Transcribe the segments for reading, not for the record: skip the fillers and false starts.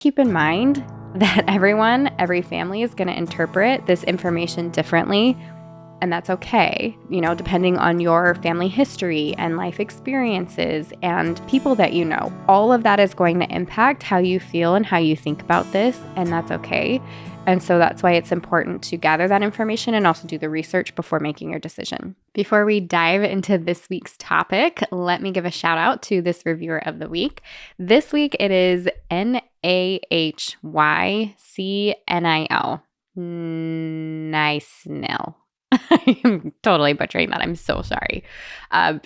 Keep in mind that every family is going to interpret this information differently, and that's okay, depending on your family history and life experiences and people that you know. All of that is going to impact how you feel and how you think about this, and that's okay. And so that's why it's important to gather that information and also do the research before making your decision. Before we dive into this week's topic, let me give a shout out to this reviewer of the week. This week it is NAHYCNIL. Nice nil. I'm totally butchering that. I'm so sorry.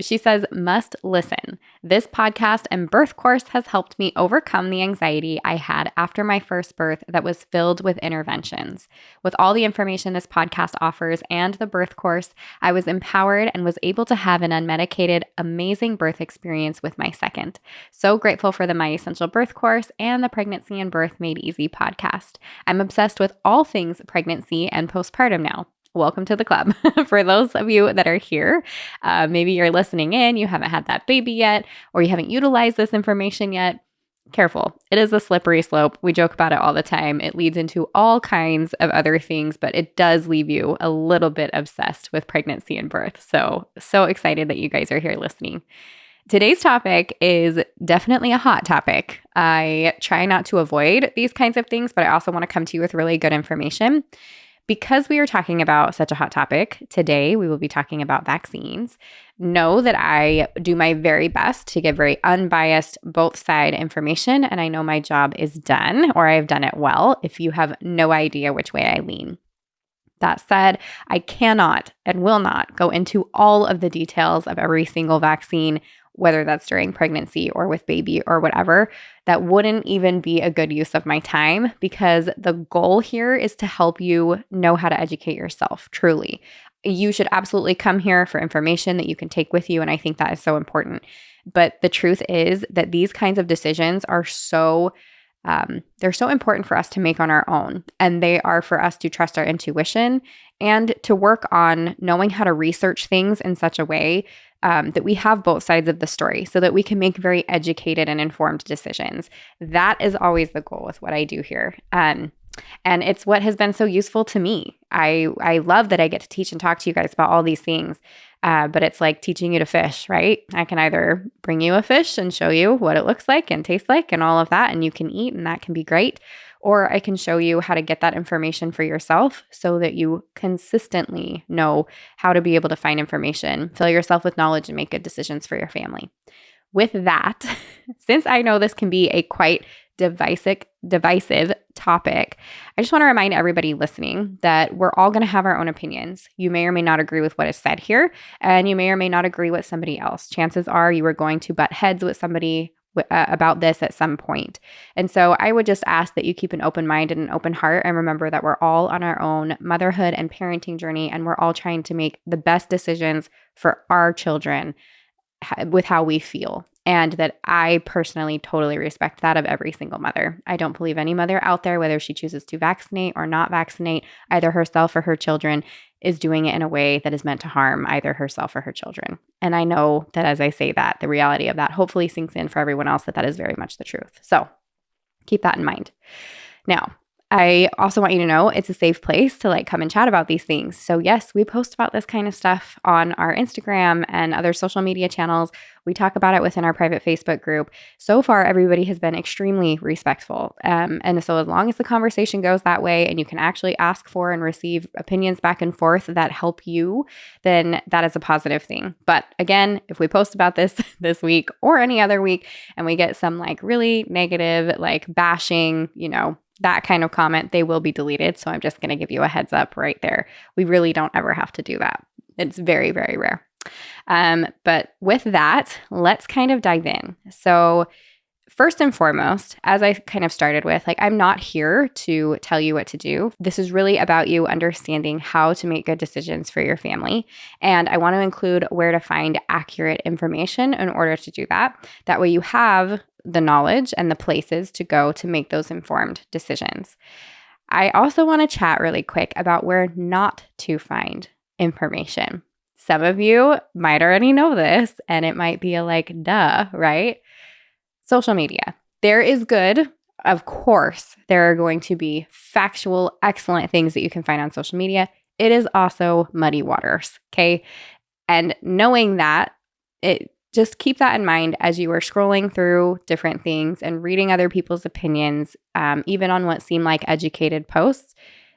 She says, must listen. This podcast and birth course has helped me overcome the anxiety I had after my first birth that was filled with interventions. With all the information this podcast offers and the birth course, I was empowered and was able to have an unmedicated, amazing birth experience with my second. So grateful for the My Essential Birth course and the Pregnancy and Birth Made Easy podcast. I'm obsessed with all things pregnancy and postpartum now. Welcome to the club. For those of you that are here, maybe you're listening in, you haven't had that baby yet, or you haven't utilized this information yet. Careful. It is a slippery slope. We joke about it all the time. It leads into all kinds of other things, but it does leave you a little bit obsessed with pregnancy and birth. So excited that you guys are here listening. Today's topic is definitely a hot topic. I try not to avoid these kinds of things, but I also want to come to you with really good information. Because we are talking about such a hot topic, today we will be talking about vaccines. Know that I do my very best to give very unbiased, both side information, and I know my job is done, or I've done it well, if you have no idea which way I lean. That said, I cannot and will not go into all of the details of every single vaccine, whether that's during pregnancy or with baby or whatever. That wouldn't even be a good use of my time, because the goal here is to help you know how to educate yourself, truly. You should absolutely come here for information that you can take with you, and I think that is so important. But the truth is that these kinds of decisions are they're so important for us to make on our own, and they are for us to trust our intuition and to work on knowing how to research things in such a way that we have both sides of the story so that we can make very educated and informed decisions. That is always the goal with what I do here. And it's what has been so useful to me. I love that I get to teach and talk to you guys about all these things, but it's like teaching you to fish, right? I can either bring you a fish and show you what it looks like and tastes like and all of that, and you can eat, and that can be great. Or I can show you how to get that information for yourself so that you consistently know how to be able to find information, fill yourself with knowledge, and make good decisions for your family. With that, since I know this can be a quite divisive topic, I just want to remind everybody listening that we're all going to have our own opinions. You may or may not agree with what is said here, and you may or may not agree with somebody else. Chances are you are going to butt heads with somebody about this at some point. And so I would just ask that you keep an open mind and an open heart, and remember that we're all on our own motherhood and parenting journey, and we're all trying to make the best decisions for our children with how we feel. And that I personally totally respect that of every single mother. I don't believe any mother out there, whether she chooses to vaccinate or not vaccinate, either herself or her children, is doing it in a way that is meant to harm either herself or her children. And I know that as I say that, the reality of that hopefully sinks in for everyone else, that is very much the truth. So keep that in mind. Now, I also want you to know it's a safe place to come and chat about these things. So yes, we post about this kind of stuff on our Instagram and other social media channels. We talk about it within our private Facebook group. So far, everybody has been extremely respectful. And so as long as the conversation goes that way and you can actually ask for and receive opinions back and forth that help you, then that is a positive thing. But again, if we post about this week or any other week and we get some really negative, bashing, that kind of comment, they will be deleted. So I'm just going to give you a heads up right there. We really don't ever have to do that. It's very, very rare. But with that, let's kind of dive in. So first and foremost, as I kind of started with, I'm not here to tell you what to do. This is really about you understanding how to make good decisions for your family. And I want to include where to find accurate information in order to do that. That way you have the knowledge and the places to go to make those informed decisions. I also want to chat really quick about where not to find information. Some of you might already know this, and it might be duh, right? Social media. There is good of course, there are going to be factual, excellent things that you can find on social media. It is also muddy waters, okay? And knowing that, just keep that in mind as you are scrolling through different things and reading other people's opinions, even on what seem like educated posts,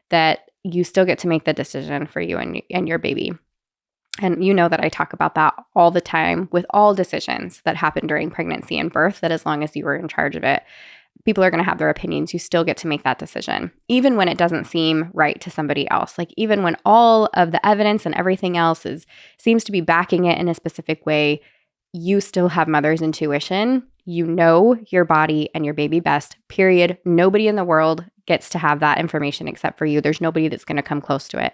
that you still get to make the decision for you and your baby. And you know that I talk about that all the time with all decisions that happen during pregnancy and birth, that as long as you were in charge of it, people are going to have their opinions. You still get to make that decision, even when it doesn't seem right to somebody else. Like even when all of the evidence and everything else seems to be backing it in a specific way, you still have mother's intuition. You know your body and your baby best, period. Nobody in the world gets to have that information except for you. There's nobody that's going to come close to it.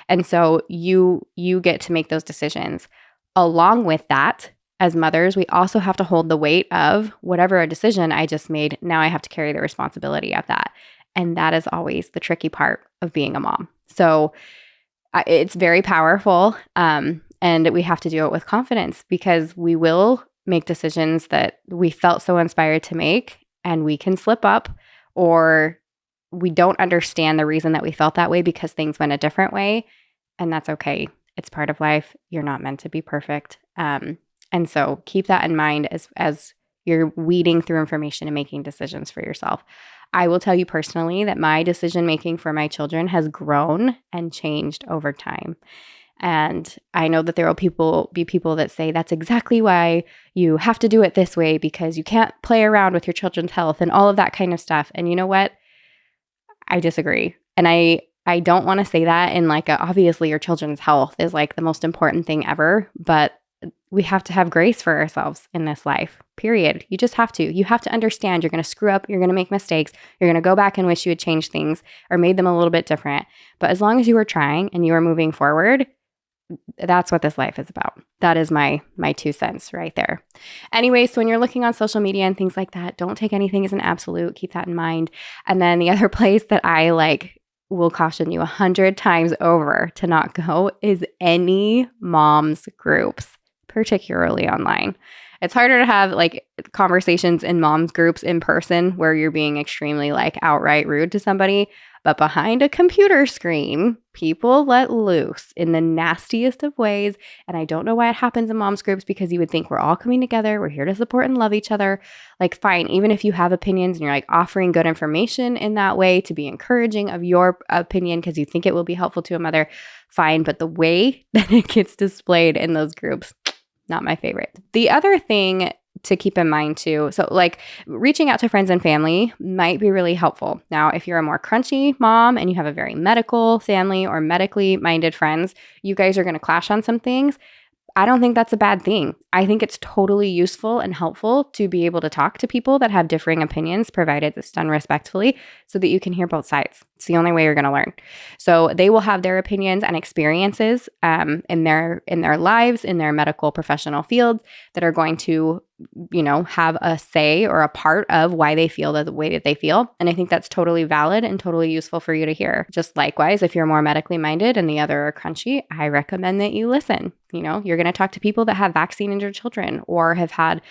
And so you get to make those decisions. Along with that, as mothers, we also have to hold the weight of whatever a decision I just made. Now I have to carry the responsibility of that. And that is always the tricky part of being a mom. So it's very powerful. And we have to do it with confidence, because we will make decisions that we felt so inspired to make, and we can slip up, or we don't understand the reason that we felt that way because things went a different way. And that's okay. It's part of life. You're not meant to be perfect. And so keep that in mind as you're weeding through information and making decisions for yourself. I will tell you personally that my decision making for my children has grown and changed over time. And I know that there will be people that say that's exactly why you have to do it this way, because you can't play around with your children's health and all of that kind of stuff. And you know what? I disagree. And I don't want to say that in like obviously your children's health is like the most important thing ever, but we have to have grace for ourselves in this life, period. You just have to. You have to understand you're going to screw up. You're going to make mistakes. You're going to go back and wish you had changed things or made them a little bit different. But as long as you were trying and you were moving forward, that's what this life is about. That is my 2 cents right there. Anyway, so when you're looking on social media and things like that, don't take anything as an absolute. Keep that in mind. And then the other place that I will caution you 100 times over to not go is any moms groups, particularly online. It's harder to have conversations in moms groups in person where you're being extremely outright rude to somebody, but behind a computer screen, people let loose in the nastiest of ways. And I don't know why it happens in moms groups, because you would think we're all coming together. We're here to support and love each other. Fine, even if you have opinions and you're offering good information in that way to be encouraging of your opinion because you think it will be helpful to a mother, fine. But the way that it gets displayed in those groups, not my favorite. The other thing to keep in mind too, so reaching out to friends and family might be really helpful. Now, if you're a more crunchy mom and you have a very medical family or medically minded friends, you guys are going to clash on some things. I don't think that's a bad thing. I think it's totally useful and helpful to be able to talk to people that have differing opinions, provided it's done respectfully, so that you can hear both sides. It's the only way you're going to learn. So they will have their opinions and experiences in their lives, in their medical professional fields, that are going to, have a say or a part of why they feel the way that they feel. And I think that's totally valid and totally useful for you to hear. Just likewise, if you're more medically minded and the other are crunchy, I recommend that you listen. You're going to talk to people that have vaccine-injured children or have had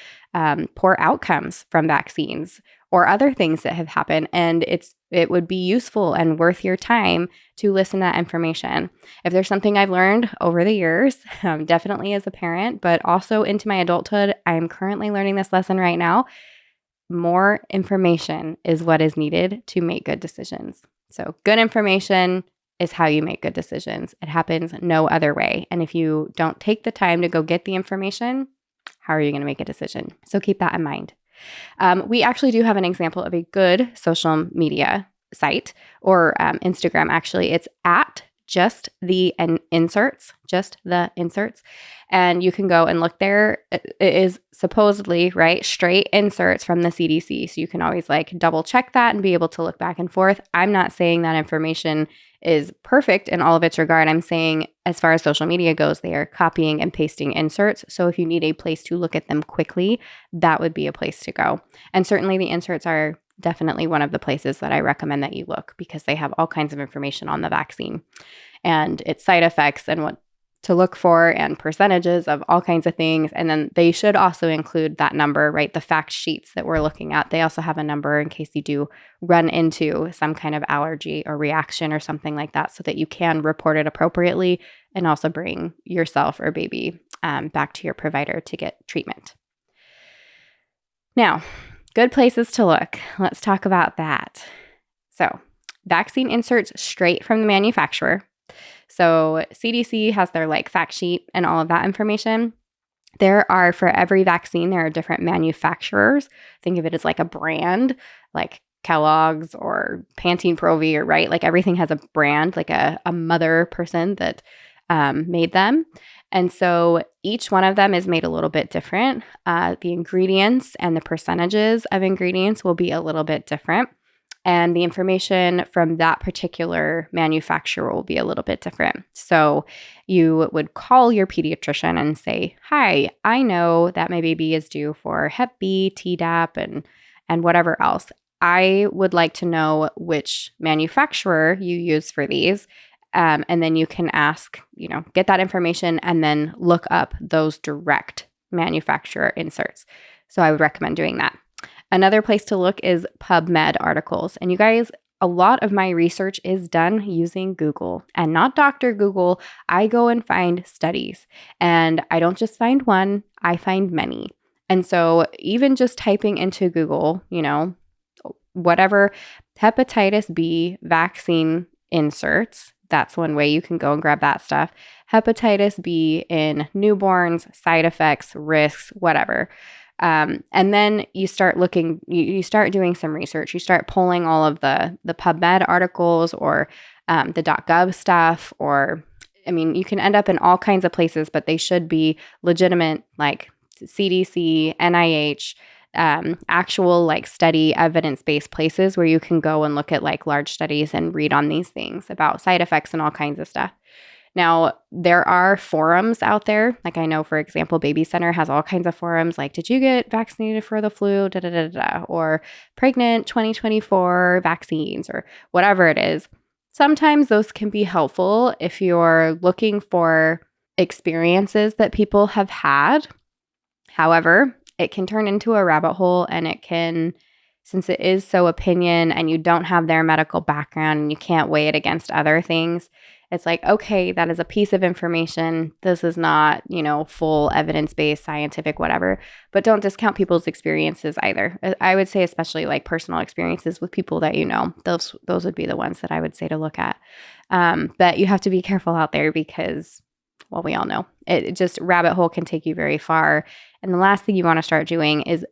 poor outcomes from vaccines or other things that have happened. And it would be useful and worth your time to listen to that information. If there's something I've learned over the years, definitely as a parent, but also into my adulthood, I'm currently learning this lesson right now. More information is what is needed to make good decisions. So good information is how you make good decisions. It happens no other way. And if you don't take the time to go get the information, how are you going to make a decision? So keep that in mind. We actually do have an example of a good social media site, or Instagram, actually. It's at just the inserts. And you can go and look there. It is supposedly, right, straight inserts from the CDC. So you can always double check that and be able to look back and forth. I'm not saying that information is perfect in all of its regard. I'm saying as far as social media goes, they are copying and pasting inserts. So if you need a place to look at them quickly, that would be a place to go. And certainly the inserts are definitely one of the places that I recommend that you look, because they have all kinds of information on the vaccine and its side effects and what to look for and percentages of all kinds of things. And then they should also include that number, right? The fact sheets that we're looking at, they also have a number in case you do run into some kind of allergy or reaction or something like that, so that you can report it appropriately and also bring yourself or baby back to your provider to get treatment. Now, good places to look. Let's talk about that. So, vaccine inserts straight from the manufacturer. So CDC has their fact sheet and all of that information. There are, for every vaccine, there are different manufacturers. Think of it as like a brand, like Kellogg's or Pantene Pro-V, or right? Like everything has a brand, like a mother person that made them. And so each one of them is made a little bit different. The ingredients and the percentages of ingredients will be a little bit different. And the information from that particular manufacturer will be a little bit different. So you would call your pediatrician and say, hi, I know that my baby is due for Hep B, Tdap, and whatever else. I would like to know which manufacturer you use for these. And then you can ask, get that information and then look up those direct manufacturer inserts. So I would recommend doing that. Another place to look is PubMed articles. And you guys, a lot of my research is done using Google and not Dr. Google. I go and find studies, and I don't just find one, I find many. And so even just typing into Google, whatever hepatitis B vaccine inserts, that's one way you can go and grab that stuff. Hepatitis B in newborns, side effects, risks, whatever. And then you start looking, you start doing some research. You start pulling all of the PubMed articles or the .gov stuff, or, you can end up in all kinds of places, but they should be legitimate, like CDC, NIH, actual study evidence-based places where you can go and look at large studies and read on these things about side effects and all kinds of stuff. Now, there are forums out there. I know, for example, Baby Center has all kinds of forums like, did you get vaccinated for the flu, or pregnant 2024 vaccines, or whatever it is. Sometimes those can be helpful if you're looking for experiences that people have had. However, it can turn into a rabbit hole, and it can, since it is so opinion and you don't have their medical background and you can't weigh it against other things, it's like, okay, that is a piece of information. This is not, full evidence-based, scientific, whatever. But don't discount people's experiences either. I would say especially personal experiences with people that those would be the ones that I would say to look at. But you have to be careful out there because, well, we all know, it just rabbit hole can take you very far. And the last thing you want to start doing is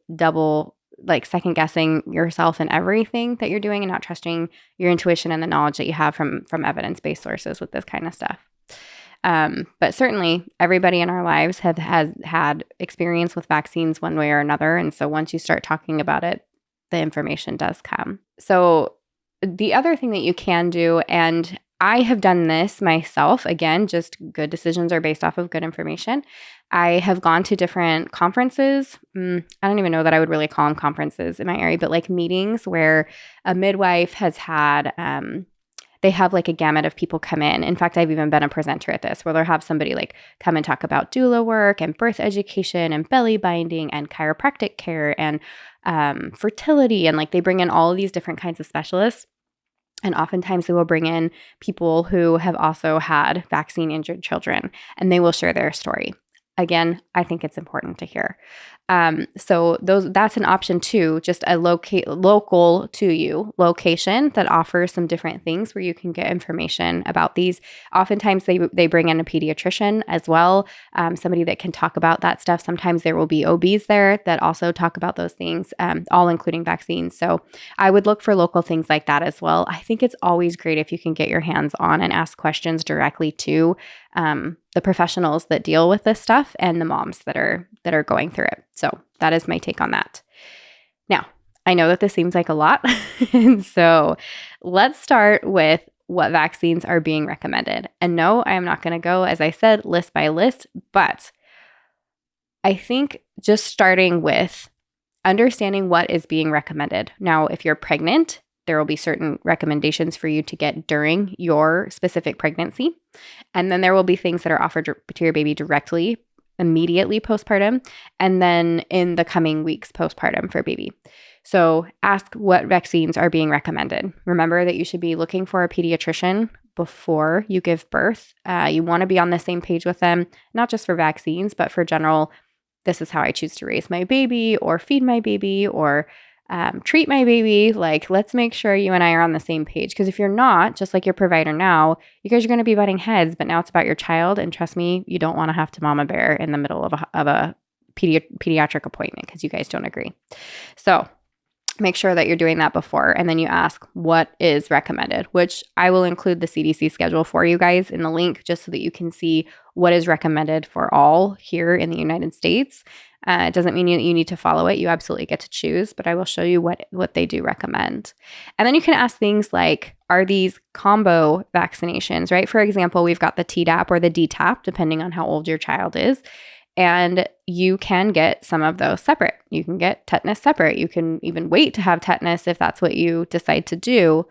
second guessing yourself in everything that you're doing and not trusting your intuition and the knowledge that you have from evidence-based sources with this kind of stuff. But certainly everybody in our lives has had experience with vaccines one way or another. And so once you start talking about it, the information does come. So the other thing that you can do, and I have done this myself, again, just good decisions are based off of good information. I have gone to different conferences. I don't even know that I would really call them conferences in my area, but meetings where a midwife has had, they have a gamut of people come in. In fact, I've even been a presenter at this where they'll have somebody come and talk about doula work and birth education and belly binding and chiropractic care and fertility. And they bring in all of these different kinds of specialists. And oftentimes they will bring in people who have also had vaccine injured children, and they will share their story. Again, I think it's important to hear. So that's an option too, just a local to you location that offers some different things where you can get information about these. Oftentimes they bring in a pediatrician as well, somebody that can talk about that stuff. Sometimes there will be OBs there that also talk about those things, all including vaccines. So I would look for local things like that as well. I think it's always great if you can get your hands on and ask questions directly to the professionals that deal with this stuff and the moms that are going through it. So that is my take on that. Now, I know that this seems like a lot. And so let's start with what vaccines are being recommended. And no, I am not going to go, as I said, list by list, but I think just starting with understanding what is being recommended. Now, if you're pregnant, there will be certain recommendations for you to get during your specific pregnancy. And then there will be things that are offered to your baby directly, immediately postpartum, and then in the coming weeks postpartum for baby. So ask what vaccines are being recommended. Remember that you should be looking for a pediatrician before you give birth. You want to be on the same page with them, not just for vaccines, but for general, this is how I choose to raise my baby or feed my baby or treat my baby. Like, let's make sure you and I are on the same page. Because if you're not, just like your provider now, you guys are going to be butting heads, but now it's about your child. And trust me, you don't want to have to mama bear in the middle of a pediatric appointment because you guys don't agree. So make sure that you're doing that before. And then you ask what is recommended, which I will include the CDC schedule for you guys in the link just so that you can see what is recommended for all here in the United States. It doesn't mean you need to follow it. You absolutely get to choose, but I will show you what they do recommend. And then you can ask things like, are these combo vaccinations, right? For example, we've got the Tdap or the DTaP, depending on how old your child is. And you can get some of those separate. You can get tetanus separate. You can even wait to have tetanus if that's what you decide to do.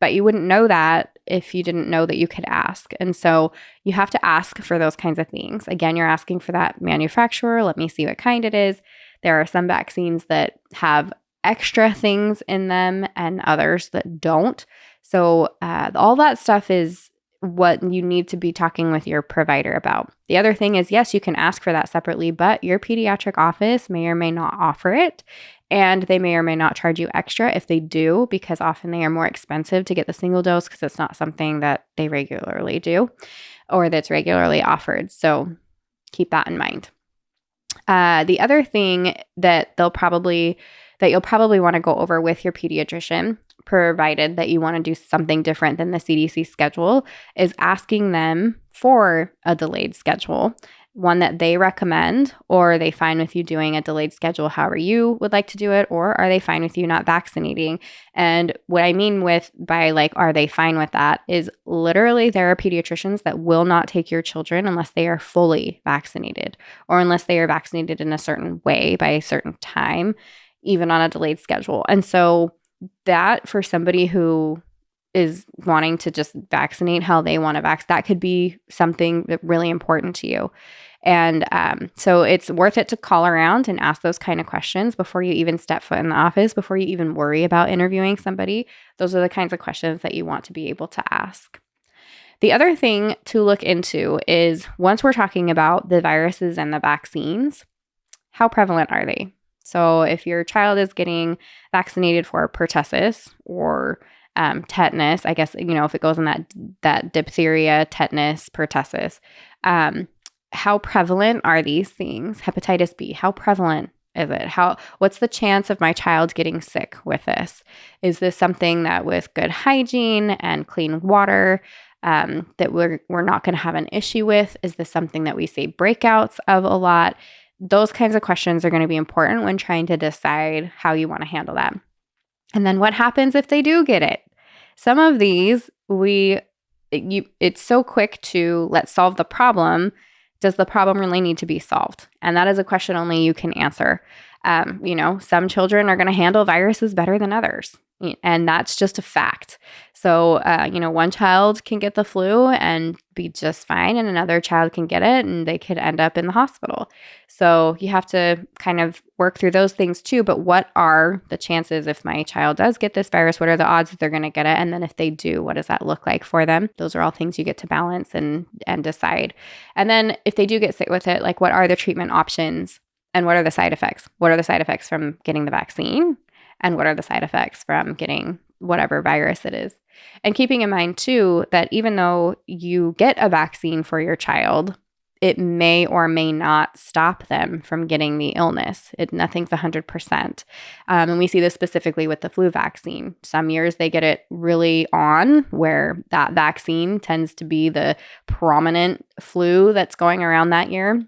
But you wouldn't know that if you didn't know that you could ask. And so you have to ask for those kinds of things. Again, you're asking for that manufacturer. Let me see what kind it is. There are some vaccines that have extra things in them and others that don't. So all that stuff is what you need to be talking with your provider about. The other thing is, yes, you can ask for that separately, but your pediatric office may or may not offer it. And they may or may not charge you extra if they do, because often they are more expensive to get the single dose because it's not something that they regularly do or that's regularly offered. So keep that in mind. The other thing that you'll probably want to go over with your pediatrician, provided that you want to do something different than the CDC schedule, is asking them for a delayed schedule, one that they recommend, or are they fine with you doing a delayed schedule however you would like to do it, or are they fine with you not vaccinating? And what I mean by are they fine with that is literally there are pediatricians that will not take your children unless they are fully vaccinated or unless they are vaccinated in a certain way by a certain time, even on a delayed schedule. And so that for somebody who is wanting to just vaccinate how they want to vaccinate, that could be something that really important to you. And so it's worth it to call around and ask those kind of questions before you even step foot in the office, before you even worry about interviewing somebody. Those are the kinds of questions that you want to be able to ask. The other thing to look into is, once we're talking about the viruses and the vaccines, how prevalent are they? So if your child is getting vaccinated for pertussis or tetanus, I guess, if it goes in that diphtheria, tetanus, pertussis, how prevalent are these things? Hepatitis B, how prevalent is it? What's the chance of my child getting sick with this? Is this something that with good hygiene and clean water that we're not going to have an issue with? Is this something that we see breakouts of a lot? Those kinds of questions are going to be important when trying to decide how you want to handle that. And then what happens if they do get it? Some of these, it's so quick to let's solve the problem. Does the problem really need to be solved? And that is a question only you can answer. Some children are going to handle viruses better than others. And that's just a fact. So, one child can get the flu and be just fine, and another child can get it and they could end up in the hospital. So you have to kind of work through those things too. But what are the chances if my child does get this virus? What are the odds that they're going to get it? And then if they do, what does that look like for them? Those are all things you get to balance and decide. And then if they do get sick with it, what are the treatment options and what are the side effects? What are the side effects from getting the vaccine? And what are the side effects from getting whatever virus it is? And keeping in mind, too, that even though you get a vaccine for your child, it may or may not stop them from getting the illness. Nothing's 100%. And we see this specifically with the flu vaccine. Some years they get it really on, where that vaccine tends to be the prominent flu that's going around that year.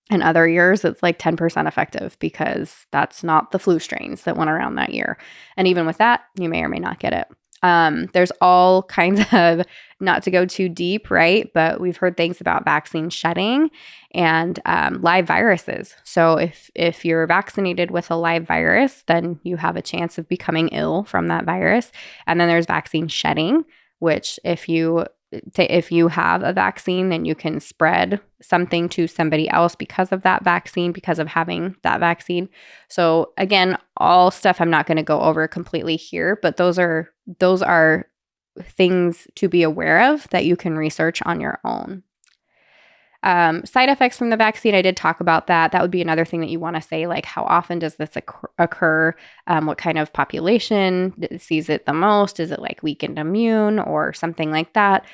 And other years, it's 10% effective because that's not the flu strains that went around that year. And even with that, you may or may not get it. There's all kinds of, not to go too deep, right? But we've heard things about vaccine shedding and live viruses. So if you're vaccinated with a live virus, then you have a chance of becoming ill from that virus. And then there's vaccine shedding, which if you have a vaccine, then you can spread something to somebody else because of that vaccine, because of having that vaccine. So again, all stuff I'm not going to go over completely here, but those are things to be aware of that you can research on your own. Side effects from the vaccine, I did talk about that. That would be another thing that you want to say, like how often does this occur? What kind of population sees it the most? Is it like weakened immune or something like that?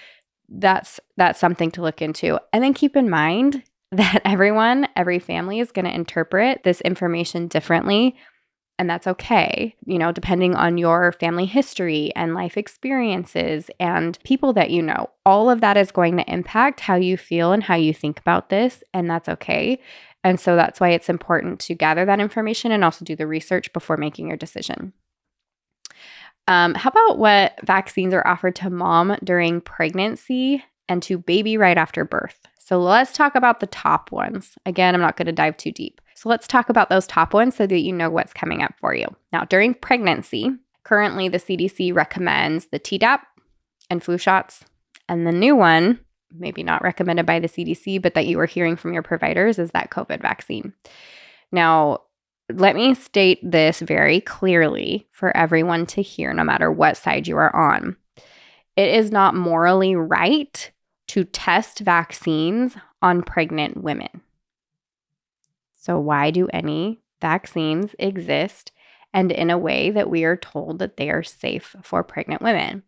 That's something to look into. And then keep in mind that every family is going to interpret this information differently. And that's okay, depending on your family history and life experiences and people that you know. All of that is going to impact how you feel and how you think about this, and that's okay. And so that's why it's important to gather that information and also do the research before making your decision. How about what vaccines are offered to mom during pregnancy and to baby right after birth? So let's talk about the top ones. Again, I'm not going to dive too deep. So let's talk about those top ones so that you know what's coming up for you. Now, during pregnancy, currently the CDC recommends the Tdap and flu shots. And the new one, maybe not recommended by the CDC, but that you are hearing from your providers, is that COVID vaccine. Now, let me state this very clearly for everyone to hear, no matter what side you are on. It is not morally right to test vaccines on pregnant women. So why do any vaccines exist and in a way that we are told that they are safe for pregnant women?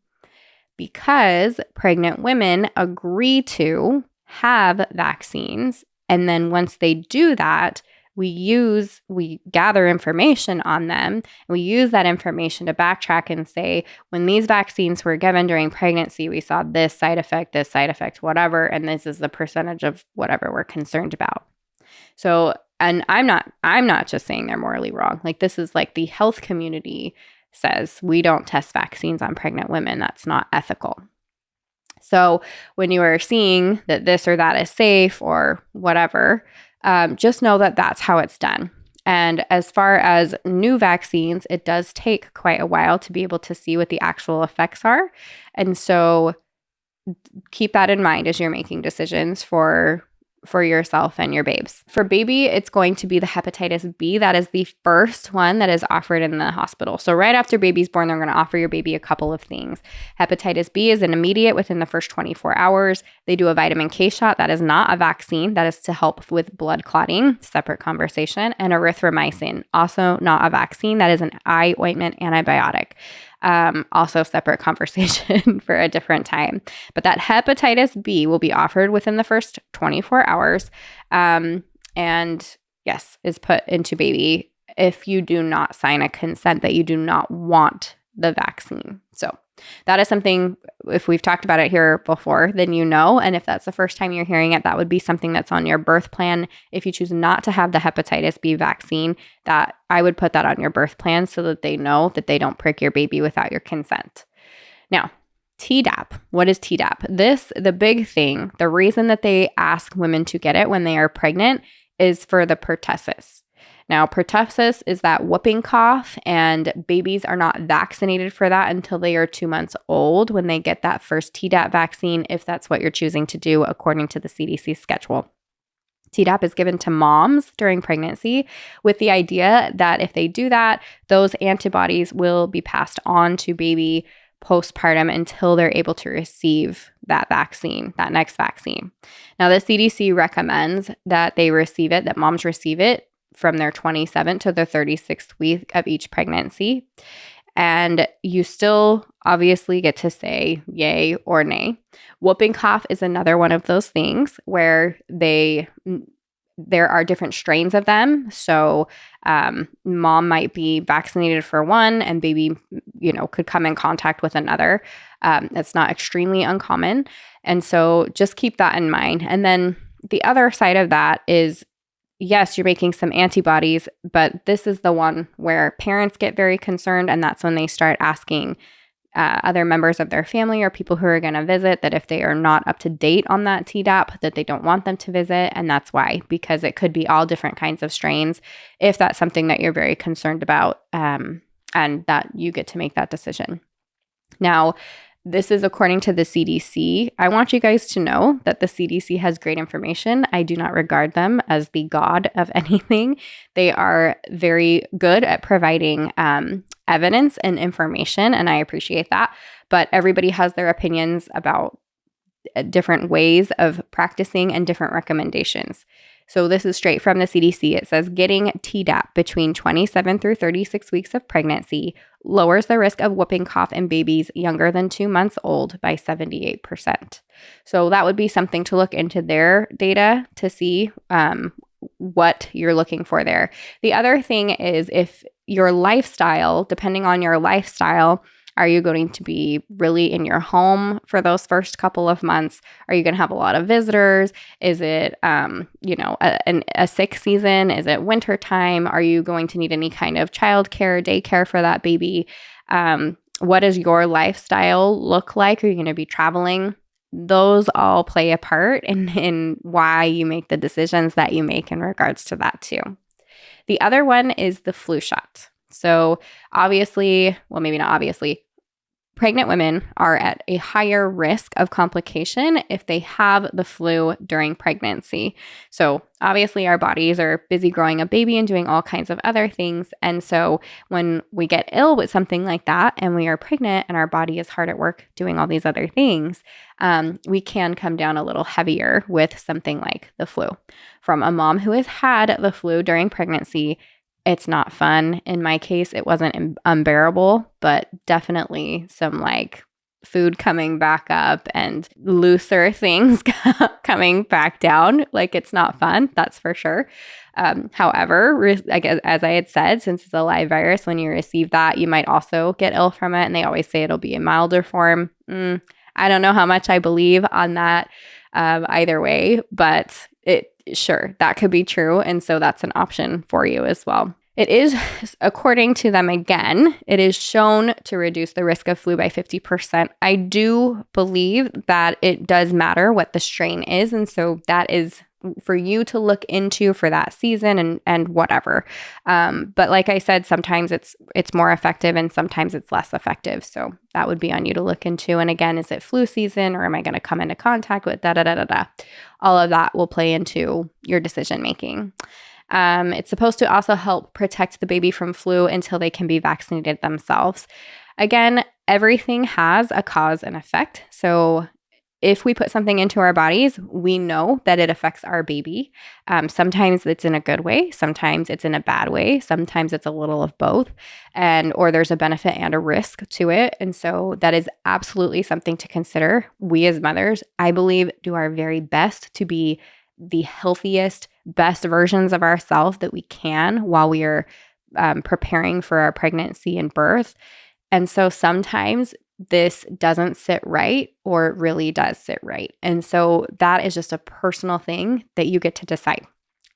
Because pregnant women agree to have vaccines, and then once they do that, we gather information on them, and we use that information to backtrack and say, when these vaccines were given during pregnancy, we saw this side effect, whatever, and this is the percentage of whatever we're concerned about. So, and I'm not just saying they're morally wrong. Like, this is like the health community says we don't test vaccines on pregnant women. That's not ethical. So when you are seeing that this or that is safe or whatever, just know that that's how it's done. And as far as new vaccines, it does take quite a while to be able to see what the actual effects are. And so keep that in mind as you're making decisions for yourself and your babes. For baby, it's going to be the hepatitis B. That is the first one that is offered in the hospital. So right after baby's born, they're going to offer your baby a couple of things. Hepatitis B is an immediate within the first 24 hours. They do a vitamin K shot. That is not a vaccine. That is to help with blood clotting, separate conversation, and erythromycin, also not a vaccine. That is an eye ointment antibiotic. Also separate conversation for a different time. But that hepatitis B will be offered within the first 24 hours. And yes, is put into baby if you do not sign a consent that you do not want the vaccine. So that is something, if we've talked about it here before, then you know. And if that's the first time you're hearing it, that would be something that's on your birth plan. If you choose not to have the hepatitis B vaccine, that I would put that on your birth plan so that they know that they don't prick your baby without your consent. Now, Tdap. What is Tdap? The big thing, the reason that they ask women to get it when they are pregnant is for the pertussis. Now, pertussis is that whooping cough, and babies are not vaccinated for that until they are 2 months old when they get that first Tdap vaccine, if that's what you're choosing to do according to the CDC schedule. Tdap is given to moms during pregnancy with the idea that if they do that, those antibodies will be passed on to baby postpartum until they're able to receive that vaccine, that next vaccine. Now, the CDC recommends that that moms receive it from their 27th to their 36th week of each pregnancy. And you still obviously get to say yay or nay. Whooping cough is another one of those things where there are different strains of them. So mom might be vaccinated for one and baby, could come in contact with another. It's not extremely uncommon. And so just keep that in mind. And then the other side of that is, yes, you're making some antibodies, but this is the one where parents get very concerned, and that's when they start asking, other members of their family or people who are going to visit, that if they are not up to date on that Tdap, that they don't want them to visit. And that's why, because it could be all different kinds of strains if that's something that you're very concerned about, and that you get to make that decision. Now, this is according to the CDC. I want you guys to know that the CDC has great information. I do not regard them as the god of anything. They are very good at providing evidence and information, and I appreciate that. But everybody has their opinions about different ways of practicing and different recommendations. So this is straight from the CDC. It says getting Tdap between 27 through 36 weeks of pregnancy lowers the risk of whooping cough in babies younger than 2 months old by 78%. So that would be something to look into their data to see what you're looking for there. The other thing is, if your lifestyle, depending on your lifestyle, are you going to be really in your home for those first couple of months? Are you going to have a lot of visitors? Is it, a sick season? Is it winter time? Are you going to need any kind of childcare, daycare for that baby? What does your lifestyle look like? Are you going to be traveling? Those all play a part in why you make the decisions that you make in regards to that too. The other one is the flu shot. So obviously, well, maybe not obviously, pregnant women are at a higher risk of complication if they have the flu during pregnancy. So obviously our bodies are busy growing a baby and doing all kinds of other things. And so when we get ill with something like that and we are pregnant and our body is hard at work doing all these other things, we can come down a little heavier with something like the flu. From a mom who has had the flu during pregnancy, it's not fun. In my case, it wasn't unbearable, but definitely some food coming back up and looser things coming back down. It's not fun, that's for sure. However, as I had said, since it's a live virus, when you receive that, you might also get ill from it. And they always say it'll be a milder form. I don't know how much I believe on that either way, but sure, that could be true. And so that's an option for you as well. It is, according to them again, it is shown to reduce the risk of flu by 50%. I do believe that it does matter what the strain is. And so that is for you to look into for that season and whatever. But like I said, sometimes it's more effective and sometimes it's less effective. So that would be on you to look into. And again, is it flu season or am I going to come into contact with da-da-da-da-da? All of that will play into your decision making. It's supposed to also help protect the baby from flu until they can be vaccinated themselves. Again, everything has a cause and effect. So if we put something into our bodies, we know that it affects our baby. Sometimes it's in a good way. Sometimes it's in a bad way. Sometimes it's a little of both, or there's a benefit and a risk to it. And so that is absolutely something to consider. We as mothers, I believe, do our very best to be the healthiest, best versions of ourselves that we can while we are preparing for our pregnancy and birth. And so sometimes this doesn't sit right or it really does sit right. And so that is just a personal thing that you get to decide.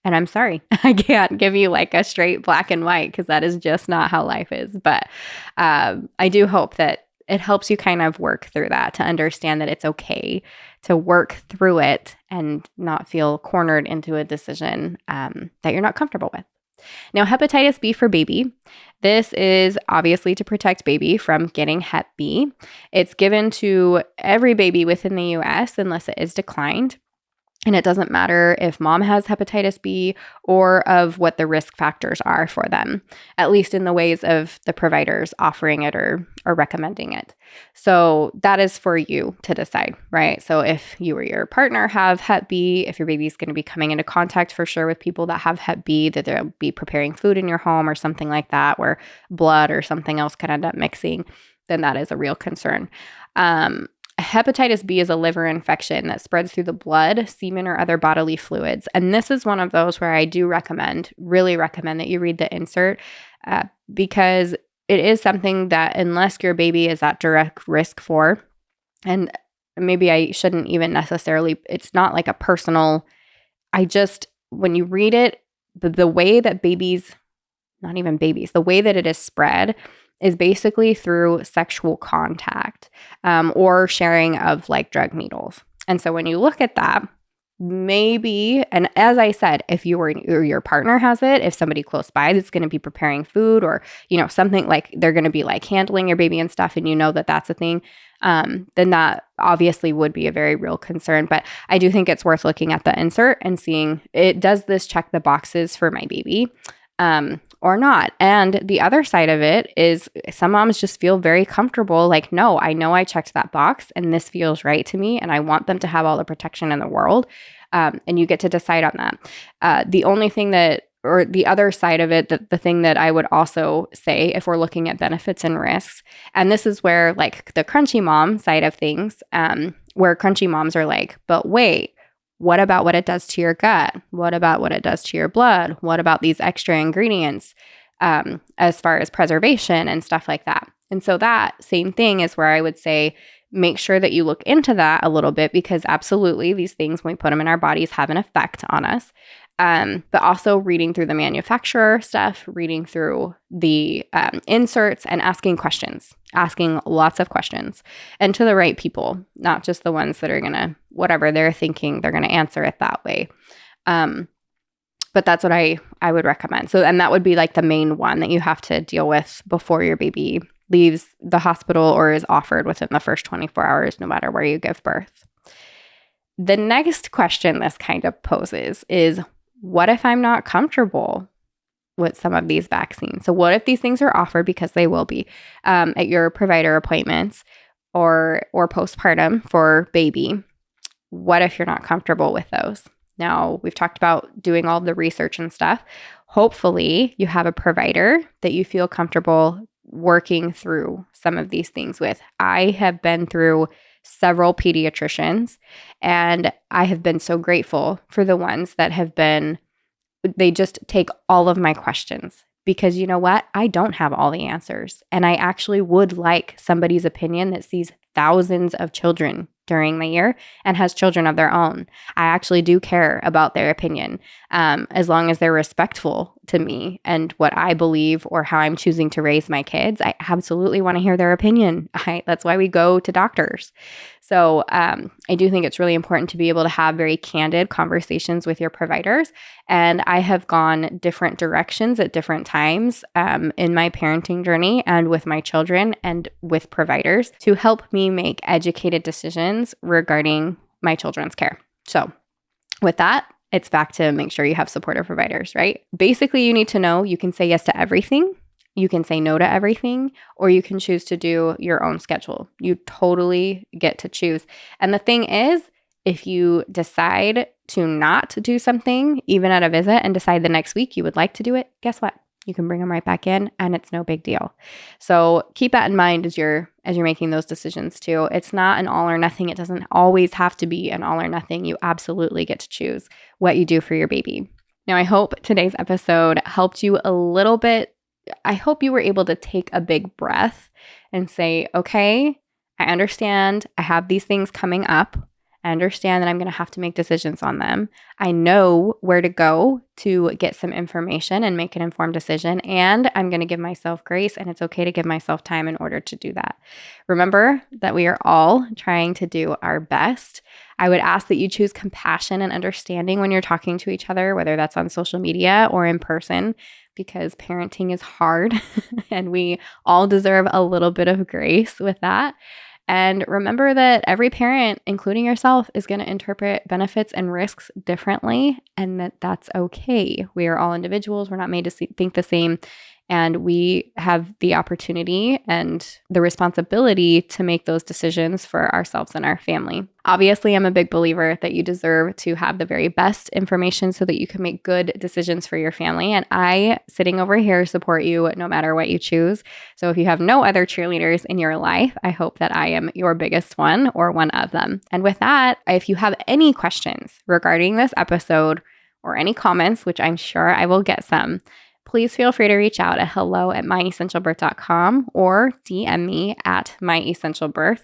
And I'm sorry, I can't give you a straight black and white because that is just not how life is. But I do hope that it helps you kind of work through that, to understand that it's okay to work through it and not feel cornered into a decision that you're not comfortable with. Now, hepatitis B for baby. This is obviously to protect baby from getting Hep B. It's given to every baby within the US unless it is declined. And it doesn't matter if mom has hepatitis B or of what the risk factors are for them, at least in the ways of the providers offering it or recommending it. So that is for you to decide, right? So if you or your partner have Hep B, if your baby's going to be coming into contact for sure with people that have Hep B, that they'll be preparing food in your home or something like that, where blood or something else could end up mixing, then that is a real concern. Hepatitis B is a liver infection that spreads through the blood, semen, or other bodily fluids. And this is one of those where I do really recommend that you read the insert because it is something that unless your baby is at direct risk for, and maybe I shouldn't even necessarily, it's not like a personal, when you read it, the way that babies, not even babies, the way that it is spread is basically through sexual contact or sharing of like drug needles. And so when you look at that, maybe, and as I said, if your partner has it, if somebody close by that's going to be preparing food or, something like they're going to be like handling your baby and stuff, and that that's a thing, then that obviously would be a very real concern. But I do think it's worth looking at the insert and seeing does this check the boxes for my baby or not. And the other side of it is some moms just feel very comfortable like, no, I know I checked that box and this feels right to me and I want them to have all the protection in the world. And you get to decide on that. The only thing or the other side of it, the thing that I would also say if we're looking at benefits and risks, and this is where like the crunchy mom side of things, where crunchy moms are like, but wait, what about what it does to your gut? What about what it does to your blood? What about these extra ingredients as far as preservation and stuff like that? And so that same thing is where I would say, make sure that you look into that a little bit, because absolutely these things, when we put them in our bodies, have an effect on us. But also reading through the manufacturer stuff, reading through the inserts and asking questions, asking lots of questions, and to the right people, not just the ones that are going to, whatever they're thinking, they're going to answer it that way. But that's what I would recommend. So, and that would be like the main one that you have to deal with before your baby leaves the hospital or is offered within the first 24 hours, no matter where you give birth. The next question this kind of poses is, what if I'm not comfortable with some of these vaccines? So what if these things are offered, because they will be at your provider appointments or postpartum for baby? What if you're not comfortable with those? Now, we've talked about doing all the research and stuff. Hopefully, you have a provider that you feel comfortable working through some of these things with. I have been through several pediatricians, and I have been so grateful for the ones that have been, they just take all of my questions, because you know what? I don't have all the answers. And I actually would like somebody's opinion that sees thousands of children during the year and has children of their own. I actually do care about their opinion, as long as they're respectful to me and what I believe or how I'm choosing to raise my kids. I absolutely want to hear their opinion. That's why we go to doctors. So I do think it's really important to be able to have very candid conversations with your providers. And I have gone different directions at different times in my parenting journey and with my children and with providers to help me make educated decisions regarding my children's care. So with that, it's back to make sure you have supportive providers, right? Basically, you need to know you can say yes to everything, you can say no to everything, or you can choose to do your own schedule. You totally get to choose. And the thing is, if you decide to not do something, even at a visit, and decide the next week you would like to do it, guess what? You can bring them right back in and it's no big deal. So keep that in mind as you're making those decisions too. It's not an all or nothing. It doesn't always have to be an all or nothing. You absolutely get to choose what you do for your baby. Now, I hope today's episode helped you a little bit. I hope you were able to take a big breath and say, okay, I understand I have these things coming up. I understand that I'm going to have to make decisions on them. I know where to go to get some information and make an informed decision. And I'm going to give myself grace, and it's okay to give myself time in order to do that. Remember that we are all trying to do our best. I would ask that you choose compassion and understanding when you're talking to each other, whether that's on social media or in person, because parenting is hard and we all deserve a little bit of grace with that. And remember that every parent, including yourself, is going to interpret benefits and risks differently, and that's okay. We are all individuals. We're not made to think the same. And we have the opportunity and the responsibility to make those decisions for ourselves and our family. Obviously, I'm a big believer that you deserve to have the very best information so that you can make good decisions for your family. And I, sitting over here, support you no matter what you choose. So if you have no other cheerleaders in your life, I hope that I am your biggest one or one of them. And with that, if you have any questions regarding this episode or any comments, which I'm sure I will get some, please feel free to reach out at hello@myessentialbirth.com or DM me at myessentialbirth.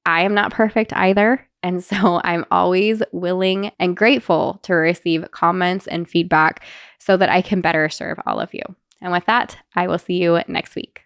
I am not perfect either, and so I'm always willing and grateful to receive comments and feedback so that I can better serve all of you. And with that, I will see you next week.